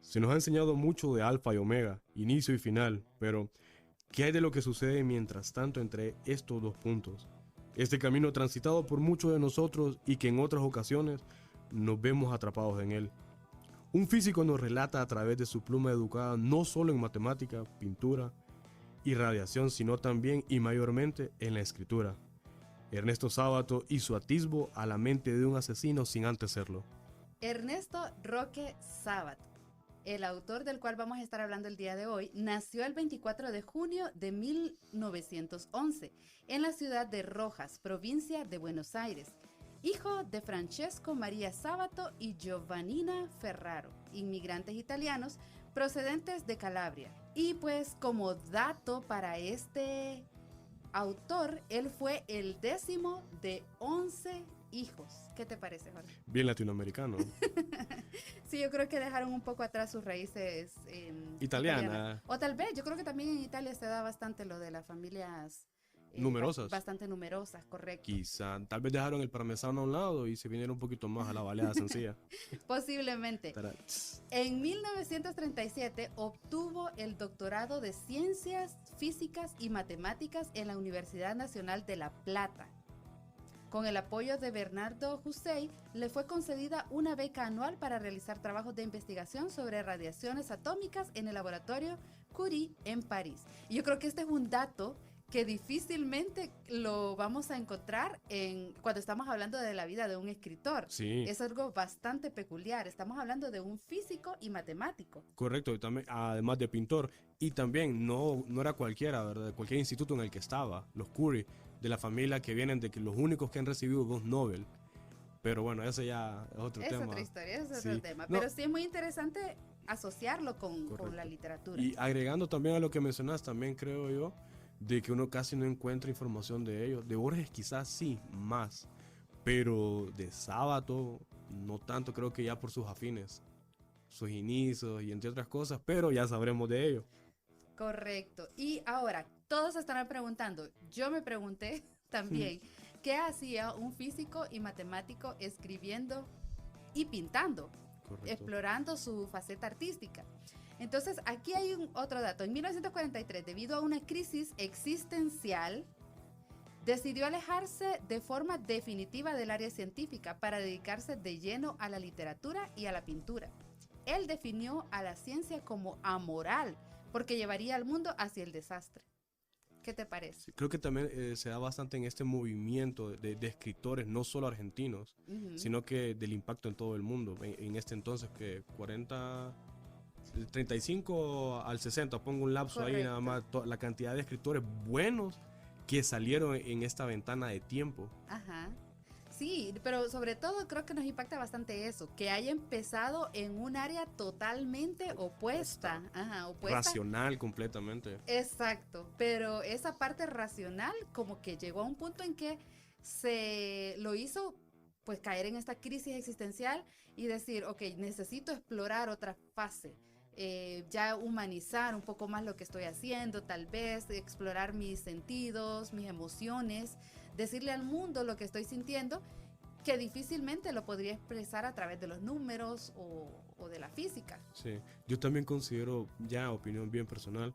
Se nos ha enseñado mucho de alfa y omega, inicio y final, pero ¿qué hay de lo que sucede mientras tanto entre estos dos puntos? Este camino transitado por muchos de nosotros y que en otras ocasiones nos vemos atrapados en él. Un físico nos relata a través de su pluma educada no solo en matemática, pintura y radiación, sino también y mayormente en la escritura. Ernesto Sábato y su atisbo a la mente de un asesino sin antes serlo. Ernesto Roque Sábato, el autor del cual vamos a estar hablando el día de hoy, nació el 24 de junio de 1911 en la ciudad de Rojas, provincia de Buenos Aires. Hijo de Francesco María Sábato y Giovannina Ferraro, inmigrantes italianos procedentes de Calabria. Y pues como dato para este autor, él fue el 10º de 11 hijos. ¿Qué te parece, Jorge? Bien latinoamericano. Sí, yo creo que dejaron un poco atrás sus raíces Italiana. O tal vez, yo creo que también en Italia se da bastante lo de las familias Numerosas. bastante numerosas, correcto. Quizá, tal vez dejaron el parmesano a un lado y se vinieron un poquito más a la baleada sencilla. Posiblemente. En 1937 obtuvo el doctorado de Ciencias Físicas y Matemáticas en la Universidad Nacional de La Plata. Con el apoyo de Bernardo Hussey, le fue concedida una beca anual para realizar trabajos de investigación sobre radiaciones atómicas en el laboratorio Curie en París. Y yo creo que este es un dato que difícilmente lo vamos a encontrar cuando estamos hablando de la vida de un escritor. Sí. Es algo bastante peculiar. Estamos hablando de un físico y matemático. Correcto, y también, además de pintor. Y también no era cualquiera, ¿verdad? De cualquier instituto en el que estaba. Los Curie, de la familia que vienen de que los únicos que han recibido 2 Nobel. Pero bueno, ese ya es otro tema. Es otra historia, es Sí. otro tema. No. Pero sí es muy interesante asociarlo con la literatura. Y agregando también a lo que mencionas, también creo yo, de que uno casi no encuentra información de ellos. De Borges quizás sí, más. Pero de Sábato, no tanto, creo que ya por sus afines, sus inicios y entre otras cosas, pero ya sabremos de ello. Correcto. Y ahora, todos se estarán preguntando, yo me pregunté también, ¿qué hacía un físico y matemático escribiendo y pintando? Correcto. Explorando su faceta artística. Entonces, aquí hay otro dato. En 1943, debido a una crisis existencial, decidió alejarse de forma definitiva del área científica para dedicarse de lleno a la literatura y a la pintura. Él definió a la ciencia como amoral, porque llevaría al mundo hacia el desastre. ¿Qué te parece? Sí, creo que también se da bastante en este movimiento de escritores, no solo argentinos, sino que del impacto en todo el mundo. En este entonces, que 35 al 60, pongo un lapso. Correcto. Ahí nada más, la cantidad de escritores buenos que salieron en esta ventana de tiempo. Ajá. Sí, pero sobre todo creo que nos impacta bastante eso, que haya empezado en un área totalmente opuesta. Ajá, opuesta. Racional completamente. Exacto, pero esa parte racional como que llegó a un punto en que se lo hizo pues caer en esta crisis existencial y decir, ok, necesito explorar otra fase. Ya humanizar un poco más lo que estoy haciendo, tal vez explorar mis sentidos, mis emociones, decirle al mundo lo que estoy sintiendo, que difícilmente lo podría expresar a través de los números o de la física. Sí, yo también considero, ya opinión bien personal,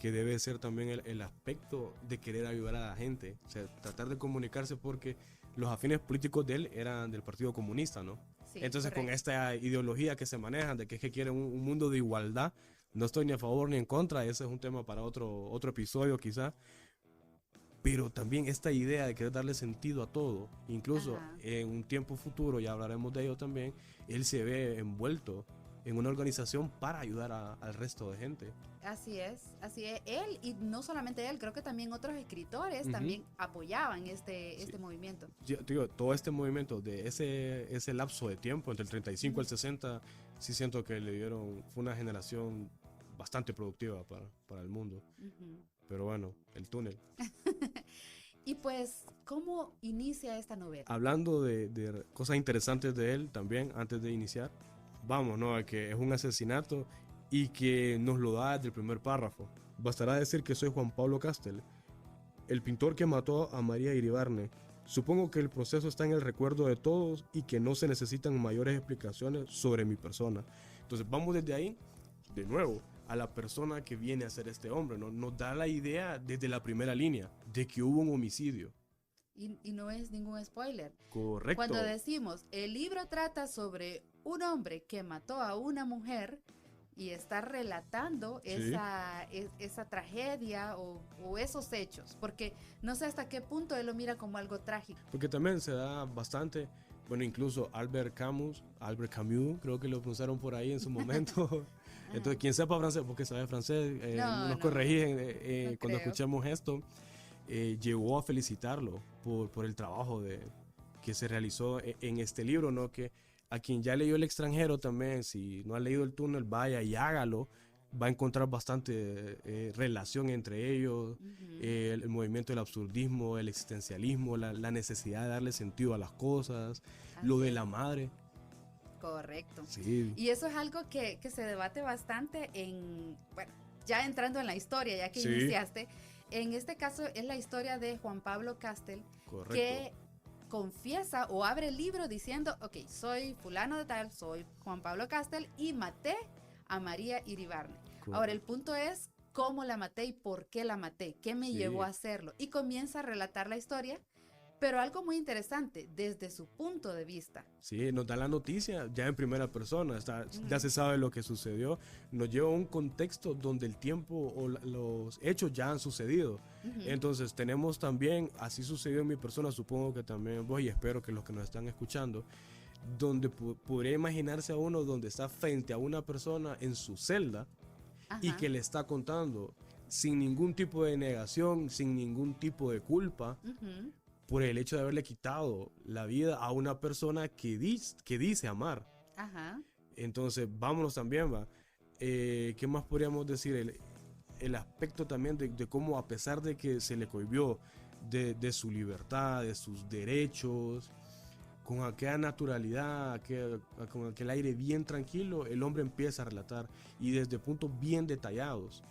que debe ser también el aspecto de querer ayudar a la gente, o sea, tratar de comunicarse, porque los afines políticos de él eran del Partido Comunista, ¿no? Sí, entonces, correcto. Con esta ideología que se manejan de que es que quieren un mundo de igualdad, no estoy ni a favor ni en contra, ese es un tema para otro episodio quizá, pero también esta idea de querer darle sentido a todo, incluso en un tiempo futuro, ya hablaremos de ello también, él se ve envuelto en una organización para ayudar al resto de gente. Así es, él, y no solamente él, creo que también otros escritores también apoyaban este movimiento. Yo digo, todo este movimiento de ese lapso de tiempo, entre el 35 al 60, sí siento que fue una generación bastante productiva para el mundo. Pero bueno, el túnel. Y pues, ¿cómo inicia esta novela? Hablando de cosas interesantes de él también, antes de iniciar, vamos, ¿no? A que es un asesinato y que nos lo da desde el primer párrafo. Bastará decir que soy Juan Pablo Castel, el pintor que mató a María Iribarne, Supongo que el proceso está en el recuerdo de todos y que no se necesitan mayores explicaciones sobre mi persona. Entonces vamos desde ahí, de nuevo, a la persona que viene a ser este hombre, ¿no? Nos da la idea desde la primera línea de que hubo un homicidio. Y no es ningún spoiler. Correcto. Cuando decimos, el libro trata sobre un hombre que mató a una mujer y está relatando Sí. esa tragedia o esos hechos, porque no sé hasta qué punto él lo mira como algo trágico. Porque también se da bastante, bueno, incluso Albert Camus, creo que lo pronunciaron por ahí en su momento. Entonces, quien sepa francés, porque sabe francés, nos corrigen no cuando creo. escuchemos esto, llegó a felicitarlo por el trabajo que se realizó en este libro, ¿no? Que a quien ya leyó El extranjero también, si no ha leído El túnel, vaya y hágalo. Va a encontrar bastante relación entre ellos, el movimiento del absurdismo, el existencialismo, la necesidad de darle sentido a las cosas, lo de la madre. Correcto. Sí. Y eso es algo que se debate bastante bueno, ya entrando en la historia, ya que Sí. iniciaste. En este caso es la historia de Juan Pablo Castel, Correcto. que confiesa o abre el libro diciendo, ok, soy fulano de tal, soy Juan Pablo Castel y maté a María Iribarne. Correcto. Ahora el punto es cómo la maté y por qué la maté, qué me llevó a hacerlo. Y comienza a relatar la historia, pero algo muy interesante, desde su punto de vista. Sí, nos da la noticia ya en primera persona, ya se sabe lo que sucedió, nos lleva a un contexto donde el tiempo o los hechos ya han sucedido. Entonces tenemos también, así sucedió en mi persona, supongo que también vos y espero que los que nos están escuchando, donde podría imaginarse a uno donde está frente a una persona en su celda y que le está contando sin ningún tipo de negación, sin ningún tipo de culpa, por el hecho de haberle quitado la vida a una persona que dice amar. Entonces, vámonos también, ¿va? ¿Qué más podríamos decir? El aspecto también de cómo, a pesar de que se le cohibió de su libertad, de sus derechos, con aquella naturalidad, con aquel aire bien tranquilo, el hombre empieza a relatar y desde puntos bien detallados.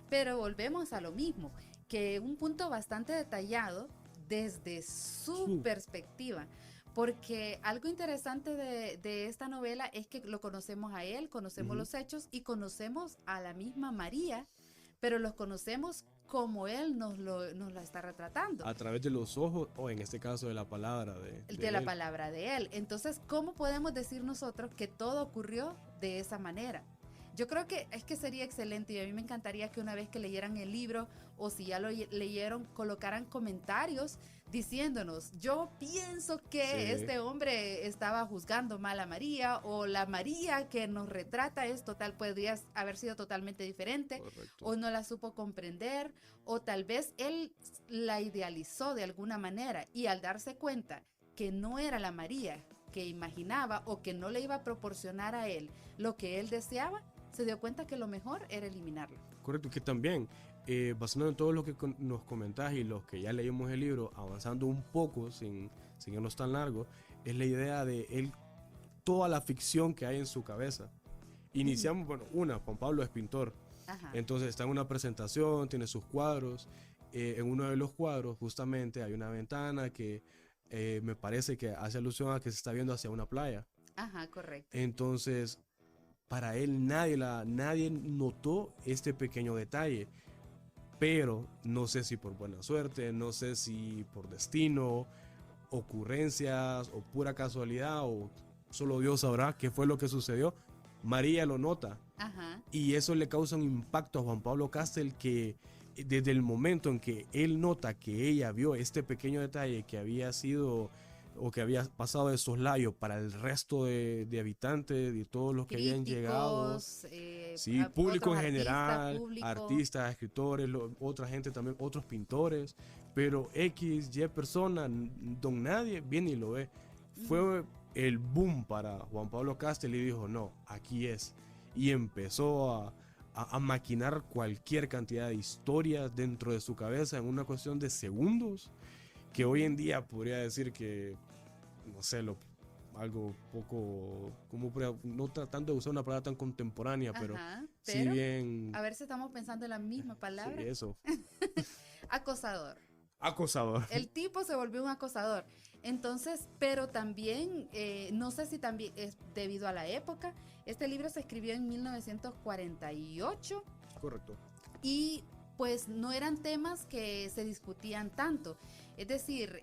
Pero volvemos a lo mismo, que un punto bastante detallado desde su perspectiva, porque algo interesante de esta novela es que lo conocemos a él, conocemos los hechos y conocemos a la misma María, pero los conocemos como él nos la está retratando. A través de los ojos, o en este caso de la palabra de la él. palabra de él. Entonces, ¿cómo podemos decir nosotros que todo ocurrió de esa manera? Yo creo que es que sería excelente y a mí me encantaría que una vez que leyeran el libro o si ya lo leyeron, colocaran comentarios diciéndonos, yo pienso que este hombre estaba juzgando mal a María o la María que nos retrata es podría haber sido totalmente diferente. Correcto. O no la supo comprender o tal vez él la idealizó de alguna manera y al darse cuenta que no era la María que imaginaba o que no le iba a proporcionar a él lo que él deseaba, se dio cuenta que lo mejor era eliminarlo. Correcto, que también, basándonos en todo lo que nos comentás y los que ya leímos el libro, avanzando un poco, sin irnos tan largo, es la idea de él, toda la ficción que hay en su cabeza. Iniciamos, Juan Pablo es pintor, entonces está en una presentación, tiene sus cuadros, en uno de los cuadros justamente hay una ventana que me parece que hace alusión a que se está viendo hacia una playa. Correcto. Entonces, para él nadie notó este pequeño detalle, pero no sé si por buena suerte, no sé si por destino, ocurrencias o pura casualidad o solo Dios sabrá qué fue lo que sucedió. María lo nota y eso le causa un impacto a Juan Pablo Castel que desde el momento en que él nota que ella vio este pequeño detalle que había sido o que había pasado de soslayo para el resto de habitantes, de todos los que habían llegado, público en general, artistas, escritores, otra gente también, otros pintores, pero X, Y persona, don nadie, viene y lo ve. Fue el boom para Juan Pablo Castel y dijo, no, aquí es. Y empezó a maquinar cualquier cantidad de historias dentro de su cabeza en una cuestión de segundos, que hoy en día podría decir que, no sé, algo poco, no tratando de usar una palabra tan contemporánea, pero si bien... A ver si estamos pensando en la misma palabra. Sí, eso. Acosador. Acosador. El tipo se volvió un acosador. Entonces, pero también, no sé si también es debido a la época. Este libro se escribió en 1948 Correcto. y pues no eran temas que se discutían tanto. Es decir,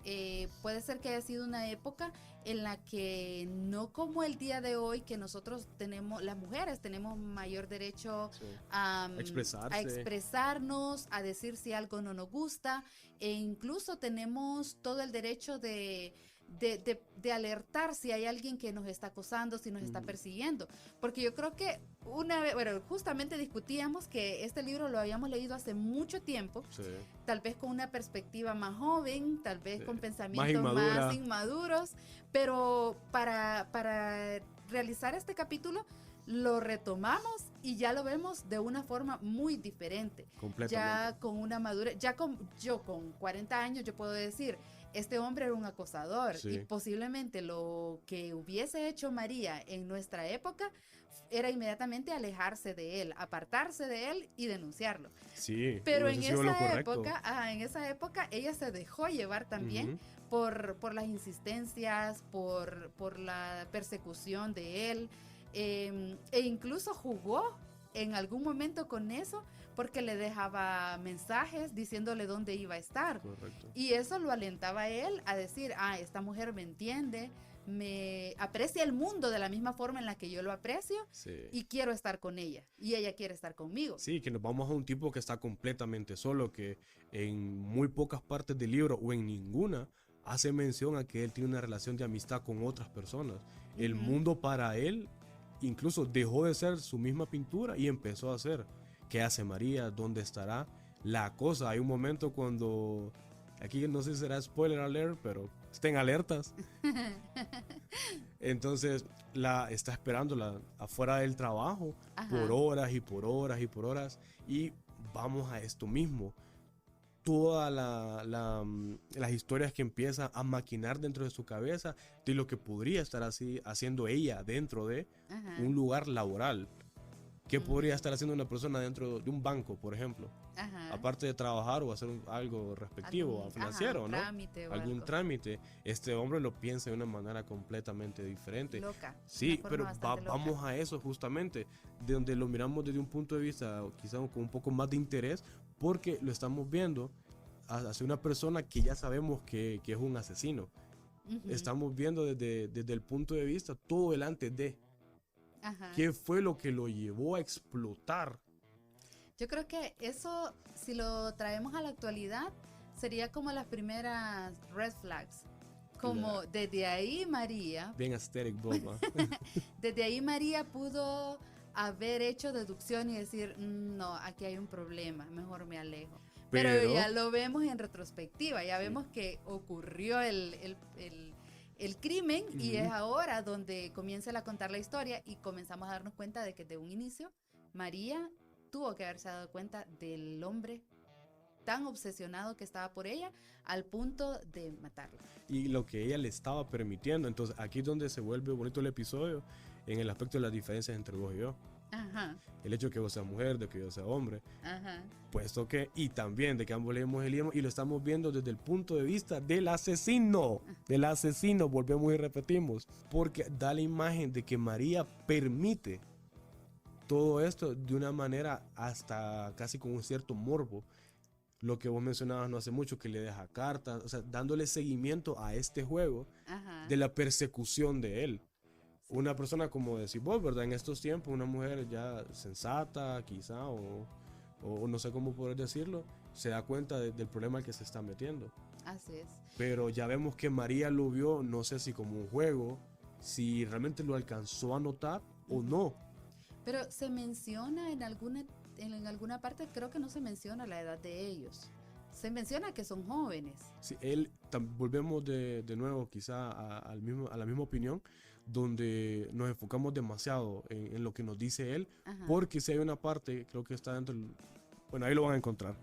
puede ser que haya sido una época en la que no como el día de hoy, que nosotros tenemos, las mujeres tenemos mayor derecho Sí. a Expresarse. expresarnos, a decir si algo no nos gusta, e incluso tenemos todo el derecho de alertar si hay alguien que nos está acosando, si nos está persiguiendo. Porque yo creo que una vez, bueno, justamente discutíamos que este libro lo habíamos leído hace mucho tiempo, Sí. tal vez con una perspectiva más joven, tal vez Sí. con Más pensamientos inmadura. más inmaduros, pero para realizar este capítulo lo retomamos y ya lo vemos de una forma muy diferente. Completamente. Ya con una madurez, yo con 40 años yo puedo decir, este hombre era un acosador, Sí. y posiblemente lo que hubiese hecho María en nuestra época era inmediatamente alejarse de él, apartarse de él y denunciarlo. Sí. Pero hubiese sido lo correcto. en esa época ella se dejó llevar también por las insistencias, por la persecución de él, e incluso jugó en algún momento con eso porque le dejaba mensajes diciéndole dónde iba a estar. Correcto. Y eso lo alentaba a él a decir, esta mujer me entiende, me aprecia el mundo de la misma forma en la que yo lo aprecio, Sí. y quiero estar con ella y ella quiere estar conmigo. Sí, que nos vamos a un tipo que está completamente solo, que en muy pocas partes del libro o en ninguna hace mención a que él tiene una relación de amistad con otras personas. El mundo para él incluso dejó de ser su misma pintura y empezó a ser qué hace María, dónde estará. La cosa, hay un momento cuando, aquí no sé si será spoiler alert, pero estén alertas. Entonces la está esperándola afuera del trabajo por horas y por horas y por horas, y vamos a esto mismo. Todas las historias que empieza a maquinar dentro de su cabeza de lo que podría estar así haciendo ella dentro de un lugar laboral. ¿Qué podría estar haciendo una persona dentro de un banco, por ejemplo? Aparte de trabajar o hacer algo respectivo, financiero, ¿no? Algún trámite. Este hombre lo piensa de una manera completamente diferente. Loca. Sí, pero vamos a eso justamente, de donde lo miramos desde un punto de vista quizás con un poco más de interés, porque lo estamos viendo hacia una persona que ya sabemos que es un asesino. Estamos viendo desde el punto de vista todo el antes de. ¿Qué fue lo que lo llevó a explotar? Yo creo que eso, si lo traemos a la actualidad, sería como las primeras red flags. Como desde ahí María... Bien aesthetic, Boba. Desde ahí María pudo haber hecho deducción y decir, no, aquí hay un problema, mejor me alejo. Pero ya lo vemos en retrospectiva, ya vemos que ocurrió el crimen, y es ahora donde comienza a contar la historia y comenzamos a darnos cuenta de que de un inicio María tuvo que haberse dado cuenta del hombre tan obsesionado que estaba por ella al punto de matarla. Y lo que ella le estaba permitiendo. Entonces aquí es donde se vuelve bonito el episodio, en el aspecto de las diferencias entre vos y yo. El hecho de que vos seas mujer, de que yo sea hombre, puesto que, y también de que ambos leemos el libro y lo estamos viendo desde el punto de vista del asesino, volvemos y repetimos, porque da la imagen de que María permite todo esto de una manera hasta casi con un cierto morbo. Lo que vos mencionabas no hace mucho, que le deja cartas, o sea, dándole seguimiento a este juego de la persecución de él. Una persona, como decís vos, ¿verdad? En estos tiempos, una mujer ya sensata, quizá, o no sé cómo poder decirlo, se da cuenta del problema al que se está metiendo. Así es. Pero ya vemos que María lo vio, no sé si como un juego, si realmente lo alcanzó a notar o no. Pero se menciona en alguna parte, creo que no se menciona la edad de ellos. Se menciona que son jóvenes. Sí, volvemos de nuevo quizá a la misma opinión, donde nos enfocamos demasiado en lo que nos dice él, porque si hay una parte, creo que está dentro bueno, ahí lo van a encontrar,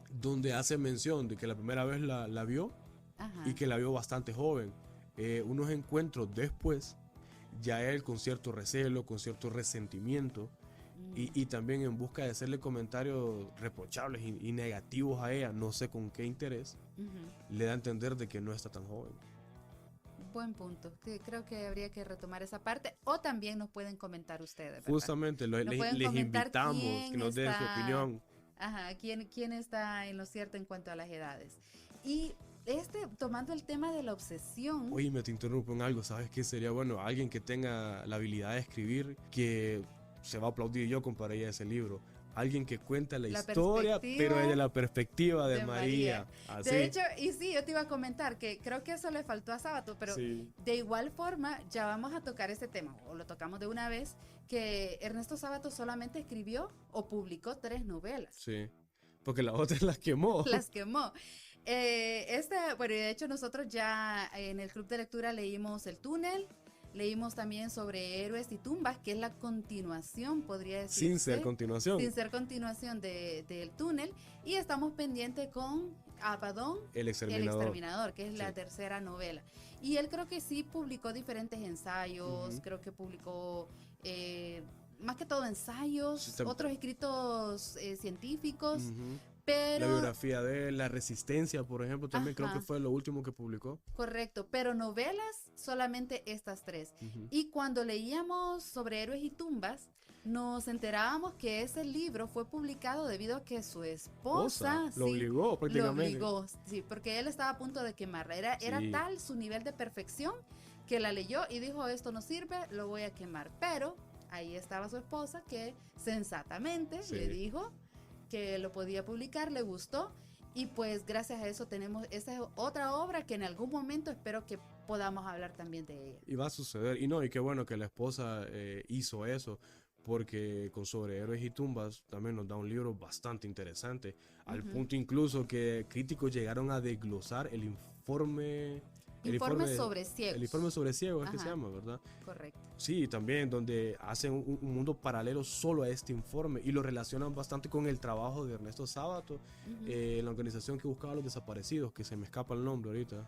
donde hace mención de que la primera vez la vio y que la vio bastante joven. Unos encuentros después, ya él con cierto recelo, con cierto resentimiento, Y también en busca de hacerle comentarios reprochables y negativos a ella, no sé con qué interés, le da a entender de que no está tan joven. Buen punto. Que creo que habría que retomar esa parte. O también nos pueden comentar ustedes, ¿verdad? Justamente, les invitamos que nos den su opinión. Ajá, ¿quién está en lo cierto en cuanto a las edades? Y tomando el tema de la obsesión. Oye, me te interrumpo en algo, ¿sabes qué sería bueno? Alguien que tenga la habilidad de escribir, que se va a aplaudir, yo compraría ese libro. Alguien que cuenta la historia, pero desde la perspectiva de María. Así. De hecho, y sí, yo te iba a comentar que creo que eso le faltó a Sábato, pero sí. De igual forma ya vamos a tocar ese tema, o lo tocamos de una vez, que Ernesto Sábato solamente escribió o publicó 3 novelas. Sí, porque las otras las quemó. Las quemó. Bueno, y de hecho nosotros ya en el club de lectura leímos El Túnel. Leímos también sobre Héroes y Tumbas, que es la continuación, podría decirse. Sin ser continuación. Sin ser continuación del Túnel. Y estamos pendientes con Abaddon, El Exterminador, que es la tercera novela. Y él creo que sí publicó diferentes ensayos, creo que publicó más que todo ensayos, otros escritos científicos. Pero, la biografía de La Resistencia, por ejemplo, también creo que fue lo último que publicó. Correcto, pero novelas solamente estas 3. Y cuando leíamos sobre Héroes y Tumbas, nos enterábamos que ese libro fue publicado debido a que su esposa lo obligó prácticamente. Lo obligó, sí, porque él estaba a punto de quemarla. Era tal su nivel de perfección que la leyó y dijo, esto no sirve, lo voy a quemar. Pero ahí estaba su esposa que sensatamente le dijo que lo podía publicar, le gustó, y pues gracias a eso tenemos esa otra obra que en algún momento espero que podamos hablar también de ella. Y va a suceder, y qué bueno que la esposa hizo eso, porque con Sobre Héroes y Tumbas también nos da un libro bastante interesante, al punto incluso que críticos llegaron a desglosar el informe sobre ciegos. El informe sobre ciegos es que se llama, ¿verdad? Correcto. Sí, también donde hacen un mundo paralelo solo a este informe y lo relacionan bastante con el trabajo de Ernesto Sábato, la organización que buscaba a los desaparecidos, que se me escapa el nombre ahorita.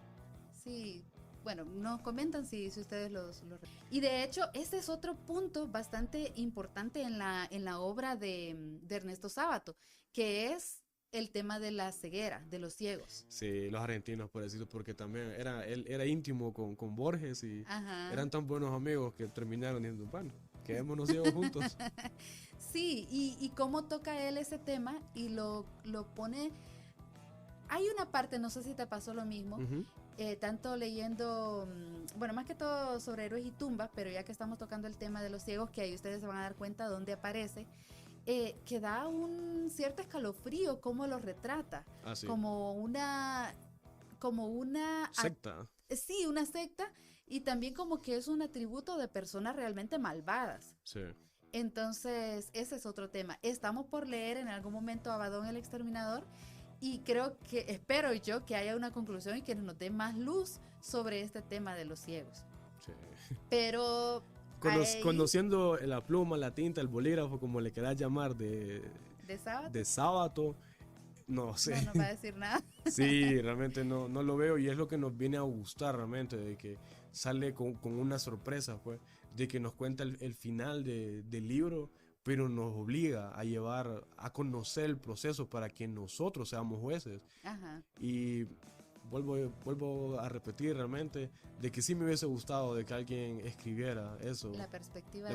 Sí, bueno, nos comentan si ustedes los... Y de hecho, ese es otro punto bastante importante en la obra de Ernesto Sábato, que es el tema de la ceguera, de los ciegos. Sí, los argentinos, por decirlo, porque también él era íntimo con Borges y eran tan buenos amigos que terminaron diciendo, bueno, quedémonos ciegos juntos. Sí, y cómo toca él ese tema y lo pone... Hay una parte, no sé si te pasó lo mismo, tanto leyendo, bueno, más que todo sobre Héroes y Tumbas, pero ya que estamos tocando el tema de los ciegos, que ahí ustedes se van a dar cuenta dónde aparece, que da un cierto escalofrío cómo lo retrata, como una secta. Sí, una secta, y también como que es un atributo de personas realmente malvadas. Sí. Entonces, ese es otro tema. Estamos por leer en algún momento Abaddon el Exterminador, y espero yo que haya una conclusión y que nos dé más luz sobre este tema de los ciegos. Sí. Pero conociendo la pluma, la tinta, el bolígrafo, como le quieras llamar, de Sábato, no sé. No va a decir nada. Sí, realmente no lo veo, y es lo que nos viene a gustar realmente, de que sale con una sorpresa, pues, de que nos cuenta el final del libro, pero nos obliga a llevar a conocer el proceso para que nosotros seamos jueces. Y vuelvo a repetir realmente de que sí me hubiese gustado de que alguien escribiera eso, la perspectiva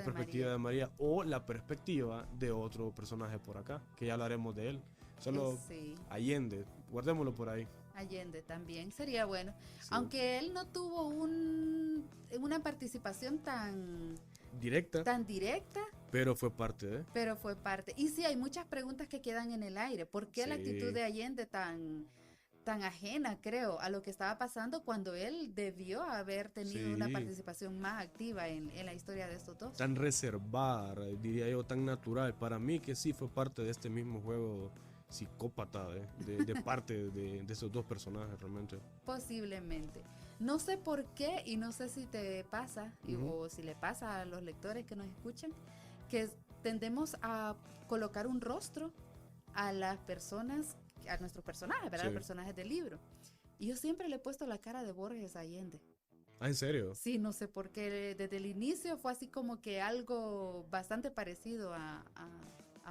de María, o la perspectiva de otro personaje por acá, que ya hablaremos de él. Solo Allende, guardémoslo por ahí. Allende también sería bueno, aunque él no tuvo una participación tan directa, pero fue parte y sí, hay muchas preguntas que quedan en el aire. ¿Por qué la actitud de Allende tan ajena, creo, a lo que estaba pasando cuando él debió haber tenido una participación más activa en la historia de estos dos? Tan reservada, diría yo, tan natural. Para mí que sí fue parte de este mismo juego psicópata de parte de esos dos personajes realmente. Posiblemente. No sé por qué, y no sé si te pasa, o si le pasa a los lectores que nos escuchan, que tendemos a colocar un rostro a las personas, a nuestros personajes, ¿verdad? Los personajes del libro. Y yo siempre le he puesto la cara de Borges Allende. Ah, ¿en serio? Sí, no sé por qué desde el inicio fue así como que algo bastante parecido a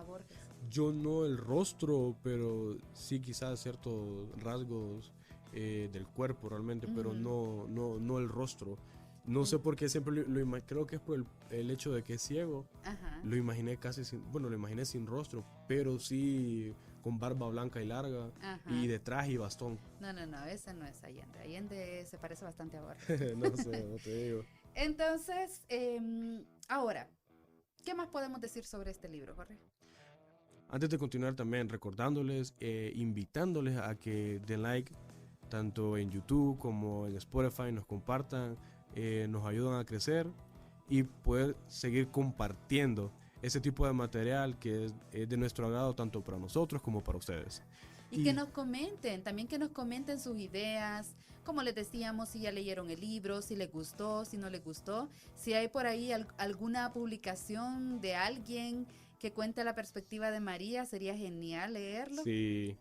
Borges. Yo no el rostro, pero sí quizás ciertos rasgos del cuerpo realmente, pero Ujú. no el rostro. No sé En- por qué siempre creo que es por el hecho de que es ciego. Ajá, Lo imaginé casi sin, bueno, lo imaginé sin rostro, pero sí con barba blanca y larga y ajá. de traje y bastón. No, no, no, ese no es Allende. Allende se parece bastante a Borges. No sé, no te digo. Entonces, ahora, ¿qué más podemos decir sobre este libro, Jorge? Antes de continuar también recordándoles, invitándoles a que den like tanto en YouTube como en Spotify, nos compartan, nos ayudan a crecer y poder seguir compartiendo ese tipo de material que es de nuestro agrado tanto para nosotros como para ustedes. Y que Y nos comenten, también que nos comenten sus ideas, como les decíamos, si ya leyeron el libro, si les gustó, si no les gustó, si hay por ahí alguna publicación de alguien que cuente la perspectiva de María, sería genial leerlo. sí,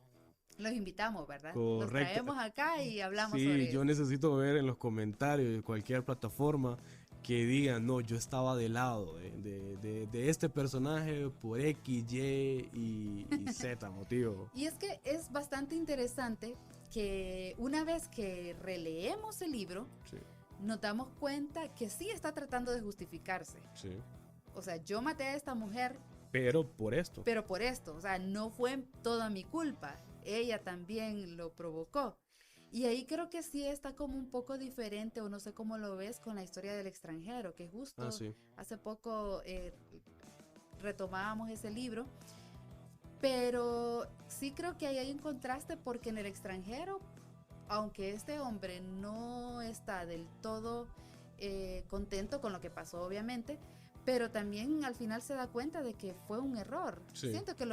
Los invitamos, ¿verdad? Los correcto. traemos acá y hablamos Sí, sobre yo eso. necesito ver en los comentarios de cualquier plataforma que digan, no, yo estaba del lado de este personaje por X, y Z motivo. Y es que es bastante interesante que una vez que releemos el libro, Sí, nos damos cuenta que sí está tratando de justificarse. sí. O sea, yo maté a esta mujer, Pero por esto. pero por esto, o sea, no fue toda mi culpa, ella también lo provocó. Y ahí creo que sí está como un poco diferente, o no sé cómo lo ves con la historia del extranjero, que Ah, justo sí. hace poco retomábamos ese libro, pero sí creo que ahí hay un contraste porque en el extranjero, aunque este hombre no está del todo contento con lo que pasó, obviamente, pero también al final se da cuenta de que fue un error. Sí. Siento que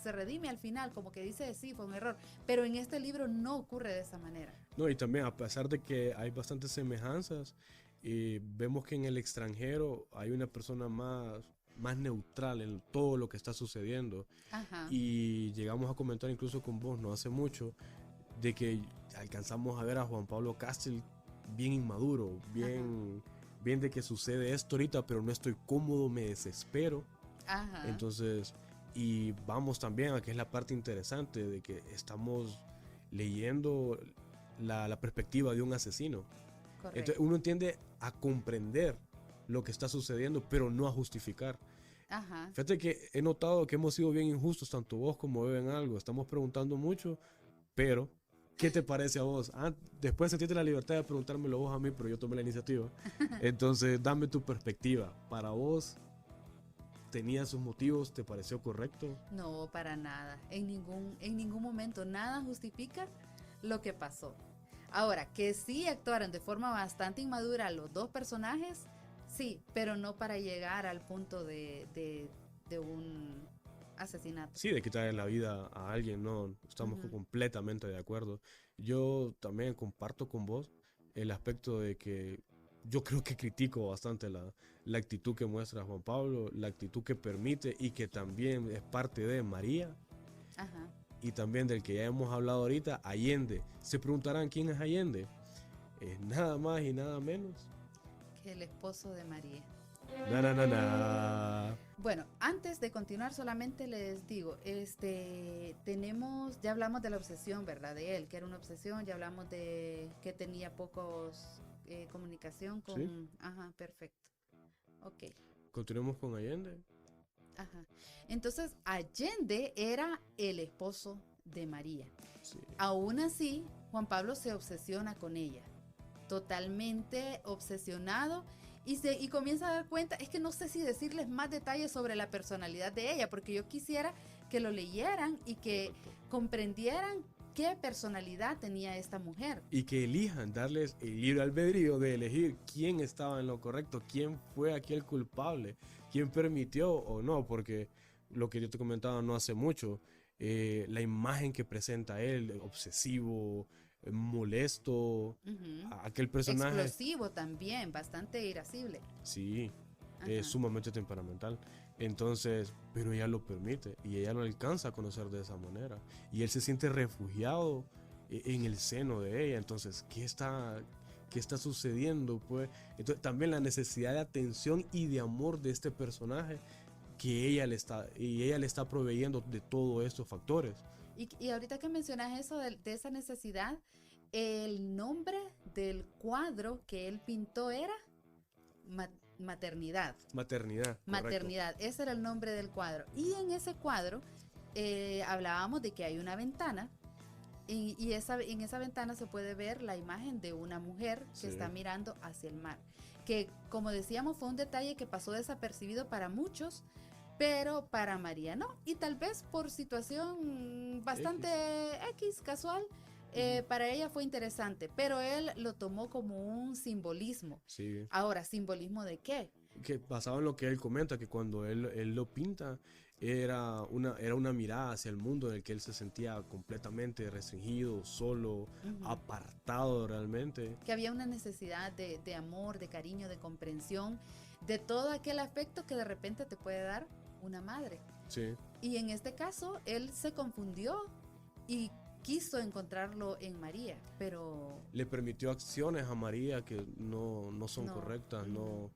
se redime al final, como que dice, sí, fue un error, pero en este libro no ocurre de esa manera. No, y también a pesar de que hay bastantes semejanzas, vemos que en el extranjero hay una persona más neutral en todo lo que está sucediendo. Ajá, Y llegamos a comentar incluso con vos no hace mucho de que alcanzamos a ver a Juan Pablo Castell bien inmaduro, ajá, bien de que sucede esto ahorita, pero no estoy cómodo, me desespero. ajá, Entonces, y vamos también a que es la parte interesante de que estamos leyendo la perspectiva de un asesino. Entonces correcto. uno entiende a comprender lo que está sucediendo, pero no a justificar. Ajá. Fíjate que he notado que hemos sido bien injustos, tanto vos como Beben algo. Estamos preguntando mucho, pero ¿qué te parece a vos? Después sentiste la libertad de preguntármelo vos a mí, pero yo tomé la iniciativa. Entonces, dame tu perspectiva. Para vos, ¿tenía sus motivos? ¿Te pareció correcto? No, para nada. En ningún momento nada justifica lo que pasó. Ahora, que sí actuaron de forma bastante inmadura los dos personajes, sí, pero no para llegar al punto de un asesinato. Sí, de quitarle la vida a alguien, no, estamos Ujú. completamente de acuerdo. Yo también comparto con vos el aspecto de que yo creo que critico bastante la actitud que muestra Juan Pablo, la actitud que permite y que también es parte de María Ajá. y también del que ya hemos hablado ahorita, Allende. Se preguntarán quién es Allende. Es nada más y nada menos. Que el esposo de María. Na, na, na, na. Bueno, antes de continuar solamente les digo, ya hablamos de la obsesión, ¿verdad? De él, que era una obsesión, ya hablamos de que tenía pocos comunicación ¿Sí? con, ajá, perfecto. Ok, Continuemos con Allende. ajá. Entonces, Allende era el esposo de María. Sí. Aún así, Juan Pablo se obsesiona con ella, totalmente obsesionado y comienza a dar cuenta, es que no sé si decirles más detalles sobre la personalidad de ella, porque yo quisiera que lo leyeran y que Correcto. comprendieran qué personalidad tenía esta mujer. Y que elijan, darles el libre albedrío de elegir quién estaba en lo correcto, quién fue aquí el culpable, quién permitió o no, porque lo que yo te comentaba no hace mucho, la imagen que presenta él, obsesivo, molesto, Ujú. aquel personaje, Explosivo también, bastante irascible. sí, es Ajá. sumamente temperamental. Entonces, pero ella lo permite y ella lo alcanza a conocer de esa manera. Y él se siente refugiado en el seno de ella. Entonces, qué está sucediendo, pues. Entonces, también la necesidad de atención y de amor de este personaje que ella le está proveyendo de todos estos factores. Y ahorita que mencionas eso de esa necesidad, el nombre del cuadro que él pintó era Maternidad. Maternidad. Maternidad, ese era el nombre del cuadro. Y en ese cuadro hablábamos de que hay una ventana en esa ventana se puede ver la imagen de una mujer que está mirando hacia el mar. Que, como decíamos, fue un detalle que pasó desapercibido para muchos, pero para María no. Y tal vez por situación bastante X casual, para ella fue interesante, pero él lo tomó como un simbolismo. Sí. Ahora, ¿simbolismo de qué? Que basado en lo que él comenta, que cuando él lo pinta, era una mirada hacia el mundo en el que él se sentía completamente restringido, solo, apartado realmente. Que había una necesidad de amor, de cariño, de comprensión, de todo aquel afecto que de repente te puede dar una madre. Sí. Y en este caso, él se confundió y quiso encontrarlo en María, pero... Le permitió acciones a María que no son correctas, no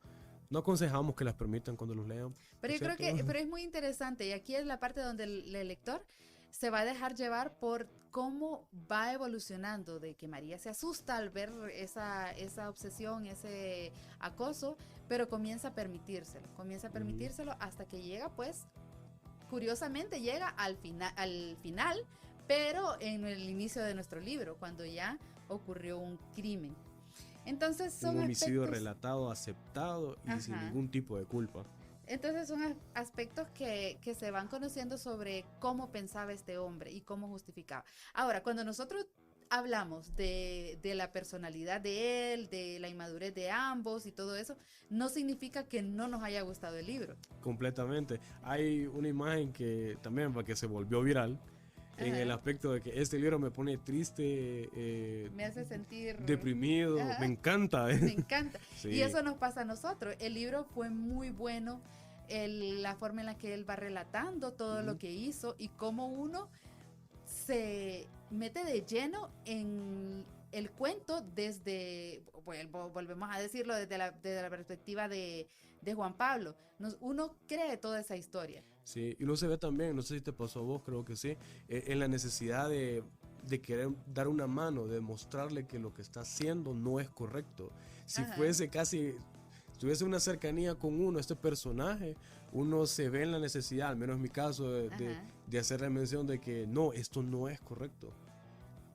aconsejamos que las permitan cuando los lean. Pero yo creo que es muy interesante, y aquí es la parte donde el lector se va a dejar llevar por cómo va evolucionando, de que María se asusta al ver esa obsesión, ese acoso, pero comienza a permitírselo hasta que llega, pues, curiosamente llega al final, pero en el inicio de nuestro libro, cuando ya ocurrió un crimen. Entonces son un homicidio aspectos, relatado, aceptado y sin ningún tipo de culpa. Entonces son aspectos que se van conociendo sobre cómo pensaba este hombre y cómo justificaba. Ahora, cuando nosotros hablamos de la personalidad de él, de la inmadurez de ambos y todo eso, no significa que no nos haya gustado el libro. Completamente. Hay una imagen que también que se volvió viral, en el aspecto de que este libro me pone triste, me hace sentir deprimido, me encanta. Me encanta. Sí. Y eso nos pasa a nosotros. El libro fue muy bueno, la forma en la que él va relatando todo lo que hizo y cómo uno se mete de lleno en el cuento desde, volvemos a decirlo, desde la perspectiva de Juan Pablo. Uno cree toda esa historia. Sí, y uno se ve también, no sé si te pasó a vos, creo que sí, en la necesidad de querer dar una mano, de mostrarle que lo que está haciendo no es correcto. Si tuviese una cercanía con uno, este personaje, uno se ve en la necesidad, al menos en mi caso, de hacerle mención de que no, esto no es correcto.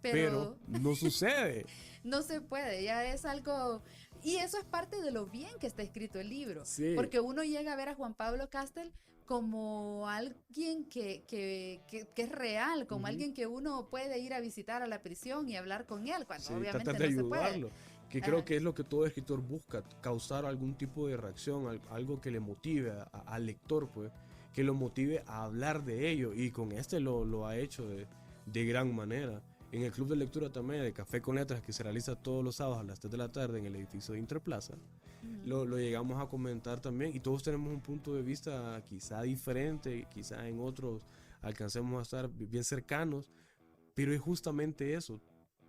Pero no sucede. No se puede, ya es algo... Y eso es parte de lo bien que está escrito el libro. Sí. Porque uno llega a ver a Juan Pablo Castel como alguien que es real, como alguien que uno puede ir a visitar a la prisión y hablar con él, cuando obviamente tratar de no ayudarlo. se puede. Que creo que es lo que todo escritor busca, causar algún tipo de reacción, algo que le motive al lector, pues, que lo motive a hablar de ello, y con lo ha hecho de gran manera. En el club de lectura también de Café con Letras, que se realiza todos los sábados a las 3 de la tarde en el edificio de Interplaza, lo llegamos a comentar también, y todos tenemos un punto de vista quizá diferente, quizá en otros alcancemos a estar bien cercanos, pero es justamente eso,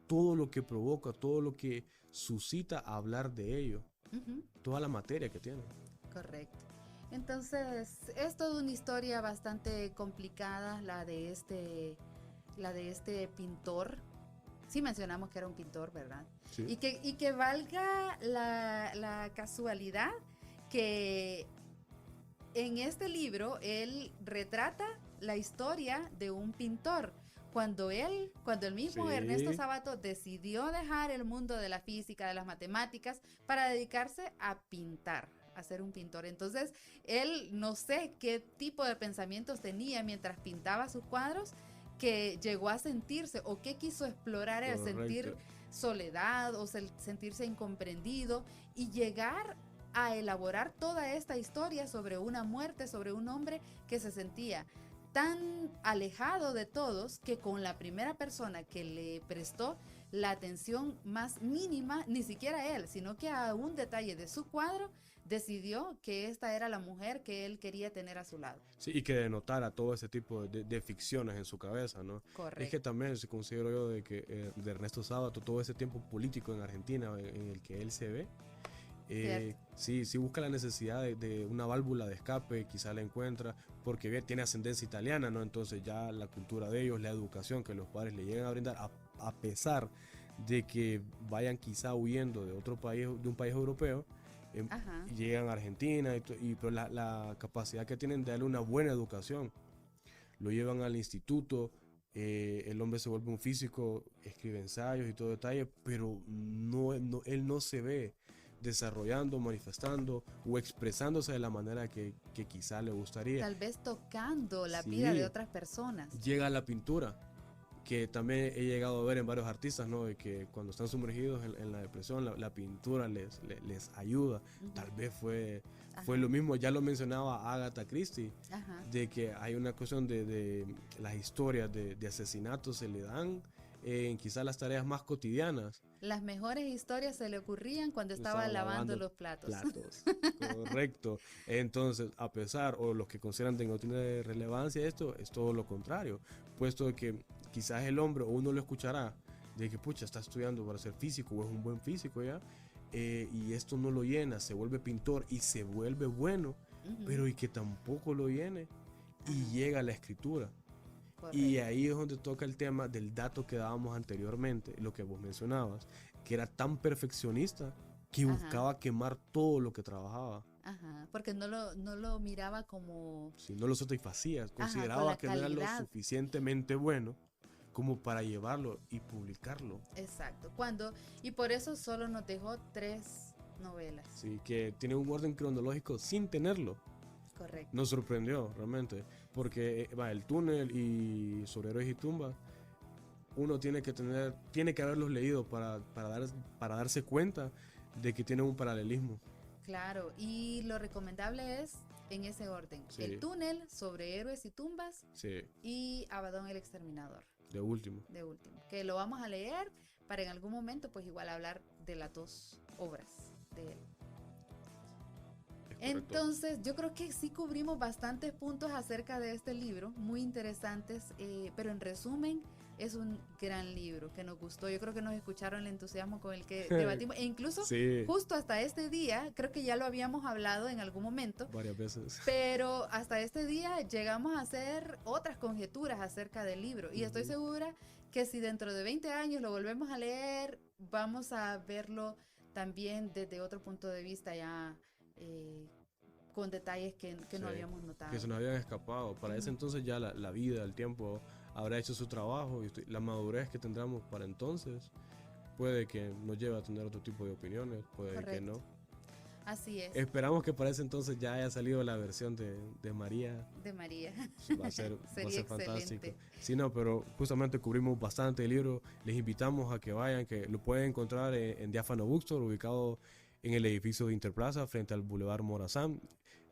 todo lo que provoca, todo lo que suscita hablar de ello, toda la materia que tiene. Correcto. Entonces, es toda una historia bastante complicada, la de este pintor. Sí mencionamos que era un pintor, ¿verdad? Sí. Y que valga la casualidad que en este libro él retrata la historia de un pintor. Cuando el mismo Ernesto Sabato decidió dejar el mundo de la física, de las matemáticas, para dedicarse a pintar, a ser un pintor. Entonces, él no sé qué tipo de pensamientos tenía mientras pintaba sus cuadros, que llegó a sentirse, o qué quiso explorar él, sentir soledad o sentirse incomprendido, y llegar a elaborar toda esta historia sobre una muerte, sobre un hombre que se sentía tan alejado de todos, que con la primera persona que le prestó la atención más mínima, ni siquiera él, sino que a un detalle de su cuadro, decidió que esta era la mujer que él quería tener a su lado. Sí, y que denotara todo ese tipo de ficciones en su cabeza, ¿no? Correcto. Es que también se considero yo de que de Ernesto Sábato, todo ese tiempo político en Argentina en el que él se ve, sí busca la necesidad de una válvula de escape, quizá la encuentra, porque bien, tiene ascendencia italiana, ¿no? Entonces ya la cultura de ellos, la educación que los padres le llegan a brindar, a pesar de que vayan quizá huyendo de otro país, de un país europeo, llegan a Argentina, pero la capacidad que tienen de darle una buena educación, lo llevan al instituto, el hombre se vuelve un físico, escribe ensayos y todo detalle, pero él no se ve desarrollando, manifestando o expresándose de la manera que quizá le gustaría. Tal vez tocando la vida de otras personas. Llega a la pintura, que también he llegado a ver en varios artistas, ¿no? De que cuando están sumergidos en la depresión, la pintura les ayuda. Tal vez fue lo mismo, ya lo mencionaba Agatha Christie, de que hay una cuestión de las historias de asesinatos se le dan en quizás las tareas más cotidianas. Las mejores historias se le ocurrían cuando estaba lavando los platos. Correcto. Entonces, a pesar, o los que consideran que no tiene relevancia esto, es todo lo contrario, puesto que quizás el hombre, o uno lo escuchará, de que pucha, está estudiando para ser físico, o es un buen físico ya, y esto no lo llena, se vuelve pintor y se vuelve bueno, pero y que tampoco lo llene, y llega a la escritura. Correcto. Y ahí es donde toca el tema del dato que dábamos anteriormente, lo que vos mencionabas, que era tan perfeccionista que buscaba quemar todo lo que trabajaba. Porque no lo miraba como... Sí, no lo satisfacía, consideraba que no era lo suficientemente bueno como para llevarlo y publicarlo. Exacto, y por eso solo nos dejó 3 novelas. Sí, que tiene un orden cronológico sin tenerlo. Correcto. Nos sorprendió realmente, porque El túnel y Sobre héroes y tumbas, uno tiene que haberlos leído para darse cuenta de que tienen un paralelismo. Claro, y lo recomendable es en ese orden. Sí. El túnel, Sobre héroes y tumbas, y Abaddon el exterminador. De último. Que lo vamos a leer para en algún momento pues igual hablar de las 2 obras de él. Entonces, yo creo que sí cubrimos bastantes puntos acerca de este libro, muy interesantes, pero en resumen, es un gran libro que nos gustó. Yo creo que nos escucharon el entusiasmo con el que debatimos, e incluso justo hasta este día, creo que ya lo habíamos hablado en algún momento. Varias veces. Pero hasta este día llegamos a hacer otras conjeturas acerca del libro, y estoy segura que si dentro de 20 años lo volvemos a leer, vamos a verlo también desde otro punto de vista ya... con detalles que no habíamos notado. Que se nos habían escapado. Para ese entonces ya la vida, el tiempo habrá hecho su trabajo, y la madurez que tendremos para entonces puede que nos lleve a tener otro tipo de opiniones, puede que no. Así es. Esperamos que para ese entonces ya haya salido la versión de María. De María. Va a ser fantástico. Sí, no, pero justamente cubrimos bastante el libro. Les invitamos a que vayan, que lo pueden encontrar en Diáfano Bookstore, ubicado en el edificio de Interplaza, frente al Boulevard Morazán.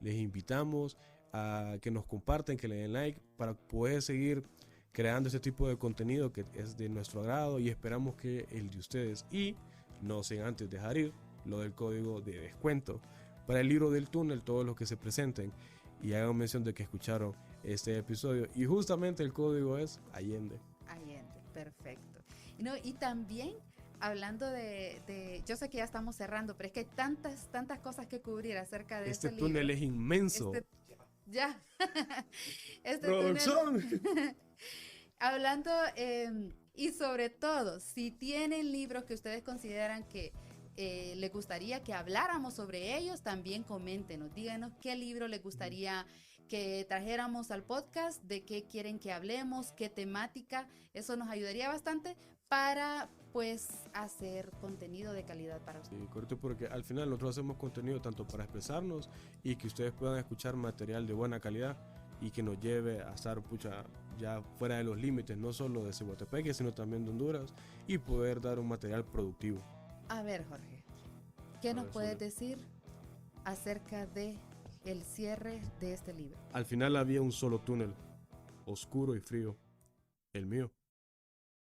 Les invitamos a que nos compartan, que le den like, para poder seguir creando este tipo de contenido que es de nuestro agrado, y esperamos que el de ustedes. Y no sin antes dejar ir lo del código de descuento para el libro del túnel, todos los que se presenten y hagan mención de que escucharon este episodio, y justamente el código es Allende. Allende, perfecto. Y también hablando de yo sé que ya estamos cerrando, pero es que hay tantas cosas que cubrir acerca de este libro. Este túnel es inmenso. Este túnel. Hablando, y sobre todo, si tienen libros que ustedes consideran que les gustaría que habláramos sobre ellos, también coméntenos, díganos qué libro les gustaría que trajéramos al podcast, de qué quieren que hablemos, qué temática. Eso nos ayudaría bastante para pues hacer contenido de calidad para ustedes. Sí, correcto, porque al final nosotros hacemos contenido tanto para expresarnos y que ustedes puedan escuchar material de buena calidad y que nos lleve a estar ya fuera de los límites, no solo de Cihuatepeque, sino también de Honduras, y poder dar un material productivo. A ver, Jorge, ¿qué nos puedes decir acerca de el cierre de este libro? Al final había un solo túnel, oscuro y frío, el mío.